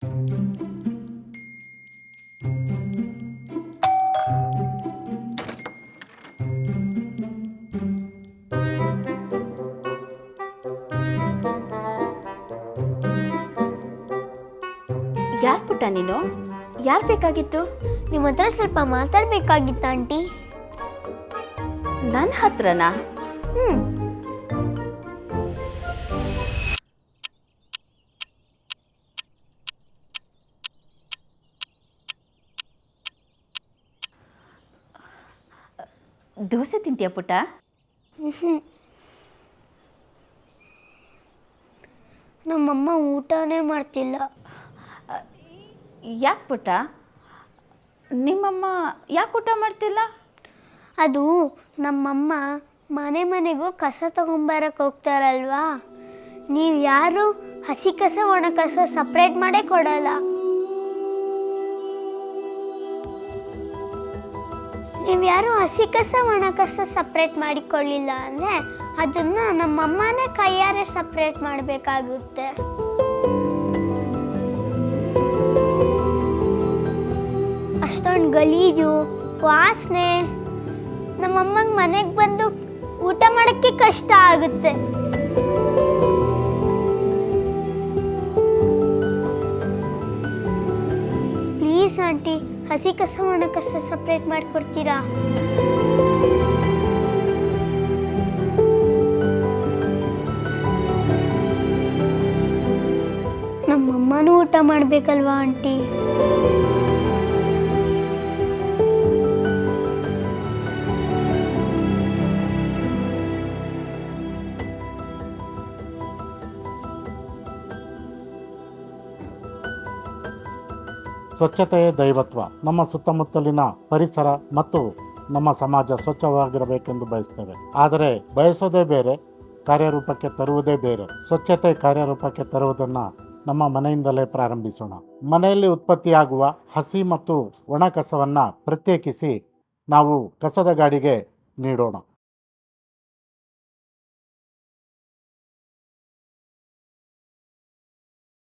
ಯಾರು ಪುಟ್ಟ ನೀನು? ಯಾರು ಬೇಕಾಗಿತ್ತು? ನಿಮ್ಮ ಹತ್ರ ಸ್ವಲ್ಪ ಮಾತಾಡ್ಬೇಕಾಗಿತ್ತ ಆಂಟಿ? ನನ್ನ ಹತ್ರನಾ? ಹ್ಞೂ. ದೋಸೆ ತಿಂತೀಯ ಪುಟ್ಟ? ನಮ್ಮಮ್ಮ ಊಟನೇ ಮಾಡ್ತಿಲ್ಲ. ಯಾಕೆ ಪುಟ್ಟ? ನಿಮ್ಮಮ್ಮ ಯಾಕೆ ಊಟ ಮಾಡ್ತಿಲ್ಲ? ಅದು ನಮ್ಮಮ್ಮ ಮನೆ ಮನೆಗೂ ಕಸ ತಗೊಂಬರಕ್ಕೆ ಹೋಗ್ತಾರಲ್ವಾ, ನೀವು ಯಾರು ಹಸಿ ಕಸ ಒಣ ಕಸ ಸಪ್ರೇಟ್ ಮಾಡೇ ಕೊಡಲ್ಲ. ನೀವು ಯಾರು ಹಸಿ ಕಸ ಒಣ ಕಸ ಸಪ್ರೇಟ್ ಮಾಡಿಕೊಳ್ಳಿಲ್ಲ ಅಂದರೆ ಅದನ್ನು ನಮ್ಮಮ್ಮನೇ ಕೈಯಾರೆ ಸಪ್ರೇಟ್ ಮಾಡಬೇಕಾಗುತ್ತೆ. ಅಷ್ಟೊಂದು ಗಲೀಜು ವಾಸನೆ, ನಮ್ಮಮ್ಮಂಗೆ ಮನೆಗೆ ಬಂದು ಊಟ ಮಾಡೋಕ್ಕೆ ಕಷ್ಟ ಆಗುತ್ತೆ. ಪ್ಲೀಸ್ ಆಂಟಿ, ಹಸಿ ಕಸ ಒಣ ಕಸ ಸಪ್ರೇಟ್ ಮಾಡಿಕೊಡ್ತೀರಾ? ನಮ್ಮಮ್ಮನೂ ಊಟ ಮಾಡಬೇಕಲ್ವಾ ಆಂಟಿ? ಸ್ವಚ್ಛತೆಯೇ ದೈವತ್ವ. ನಮ್ಮ ಸುತ್ತಮುತ್ತಲಿನ ಪರಿಸರ ಮತ್ತು ನಮ್ಮ ಸಮಾಜ ಸ್ವಚ್ಛವಾಗಿರಬೇಕೆಂದು ಬಯಸ್ತೇವೆ. ಆದರೆ ಬಯಸೋದೇ ಬೇರೆ, ಕಾರ್ಯರೂಪಕ್ಕೆ ತರುವುದೇ ಬೇರೆ. ಸ್ವಚ್ಛತೆ ಕಾರ್ಯರೂಪಕ್ಕೆ ತರುವುದನ್ನು ನಮ್ಮ ಮನೆಯಿಂದಲೇ ಪ್ರಾರಂಭಿಸೋಣ. ಮನೆಯಲ್ಲಿ ಉತ್ಪತ್ತಿಯಾಗುವ ಹಸಿ ಮತ್ತು ಒಣ ಕಸವನ್ನು ಪ್ರತ್ಯೇಕಿಸಿ ನಾವು ಕಸದ ಗಾಡಿಗೆ ನೀಡೋಣ.